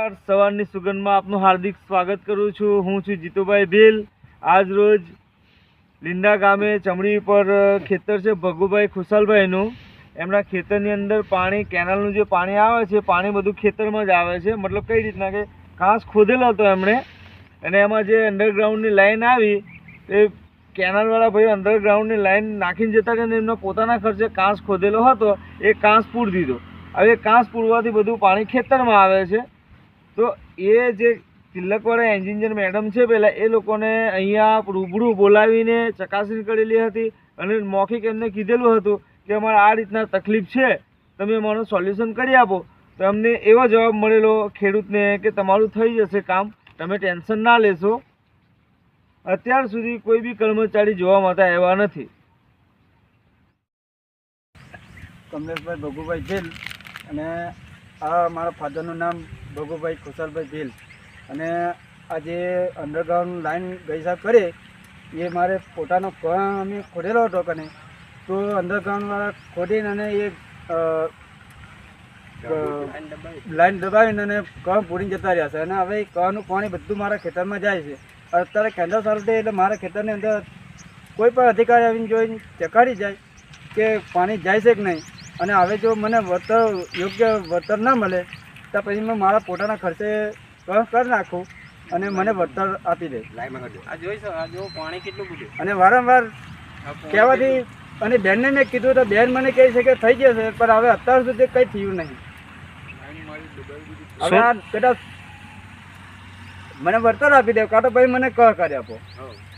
નમસ્કાર, સવારની સુગંધમાં આપનું હાર્દિક સ્વાગત કરું છું। હું છું જીતુભાઈ ભીલ। આજ રોજ લીંડા ગામે ચમડી પર ખેતર છે ભગુભાઈ ખુશાલભાઈનું। એમના ખેતરની અંદર પાણી, કેનાલનું જે પાણી આવે છે, પાણી બધું ખેતરમાં જ આવે છે। મતલબ કઈ રીતના કે ઘાસ ખોદેલો હતો એમણે, અને એમાં જે અંડરગ્રાઉન્ડની લાઈન આવી એ કેનાલવાળા ભાઈ અંડરગ્રાઉન્ડની લાઈન નાખીને જતા રહ્યા, એમના પોતાના ખર્ચે કાંસ ખોદેલો હતો, એ કાંસ પૂરી દીધો। હવે કાંસ પૂરવાથી બધું પાણી ખેતરમાં આવે છે। તો એ જે તિલકવાળા એન્જિનિયર મેડમ છે પહેલાં, એ લોકોને અહીંયા રૂબરૂ બોલાવીને ચકાસણી કરેલી હતી અને મૌખિક એમને કીધેલું હતું કે અમારે આ રીતના તકલીફ છે, તમે અમારું સોલ્યુશન કરી આપો। તો અમને એવો જવાબ મળેલો ખેડૂતને કે તમારું થઈ જશે કામ, તમે ટેન્શન ના લેશો। અત્યાર સુધી કોઈ બી કર્મચારી જોવા મળતા એવા નથી। કમલેશભાઈ ભગુભાઈ ભીલ, અને આ મારા ફાધરનું નામ ભગુભાઈ ખુશાલભાઈ ભીલ। અને આ જે અંડરગ્રાઉન્ડ લાઈન ગઈ સાહેબ કરી એ મારે પોતાનો કણ અમે ખોદેલો હતો કને, તો અંડરગ્રાઉન્ડવાળા ખોદીને અને એ લાઈન દબાવીને અને કણ પૂરીને જતા રહ્યા છે। અને હવે એ કણનું પાણી બધું મારા ખેતરમાં જાય છે। અત્યારે કેન્દ્ર ચાલુ થાય એટલે મારા ખેતરની અંદર કોઈ પણ અધિકારી આવીને જોઈને ચકાડી જાય કે પાણી જાય છે કે નહીં। અને હવે જો મને વળતર, યોગ્ય વળતર ના મળે તો પછી મેં મારા પોતાના ખર્ચે કરી નાખું અને મને વળતર આપી દે। અને વારંવાર કહેવાથી અને બેનને મેં કીધું તો બેન મને કહે છે કે થઈ જશે, પણ હવે અત્યાર સુધી કંઈ થયું નહીં। હવે આ કદાચ મને વળતર આપી દે, કાં તો ભાઈ મને કહ કરી આપો,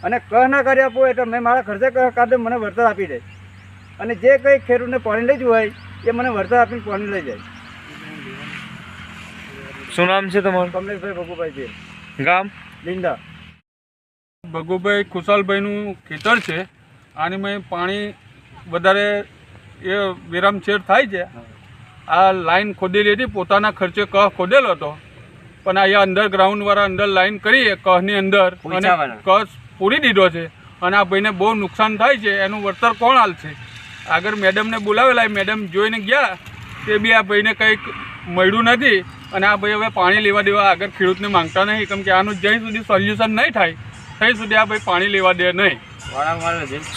અને કહ ના કરી આપો એટલે મેં મારા ખર્ચે કહ કાઢે મને વળતર આપી દે। અને જે કંઈ ખેડૂતને પાણી લઈ જવું હોય એ મને વળતર આપીને પાણી લઈ જાય। શું નામ છે તમારું? કમલેશભાઈ ભગુભાઈ ભીલ, ગામ લીંડા। ભગુભાઈ ખુશાલભાઈનું ખેતર છે, આની મેં પાણી વધારે એ વિરામછેડ થાય છે। આ લાઈન ખોદેલી હતી, પોતાના ખર્ચે કહ ખોદેલો હતો, પણ અહીંયા અંડરગ્રાઉન્ડવાળા અંદર લાઈન કરી કહની અંદર અને કહ પૂરી દીધો છે। અને આ ભાઈને બહુ નુકસાન થાય છે, એનું વળતર કોણ હાલશે? આગળ મેડમને બોલાવેલા, મેડમ જોઈને ગયા તે બી આ ભાઈને કંઈક મળ્યું નથી। અને આ ભાઈ હવે પાણી લેવા દેવા આગળ ખેડૂતને માંગતા નહીં, કેમ કે આનું જ્યાં સુધી સોલ્યુશન નહીં થાય ત્યાં સુધી આ ભાઈ પાણી લેવા દે નહીં।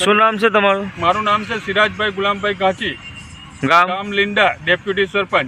શું નામ છે તમારું? મારું નામ છે સિરાજભાઈ ગુલામભાઈ ગાંચી, ગામ લીંડા, ડેપ્યુટી સરપંચ।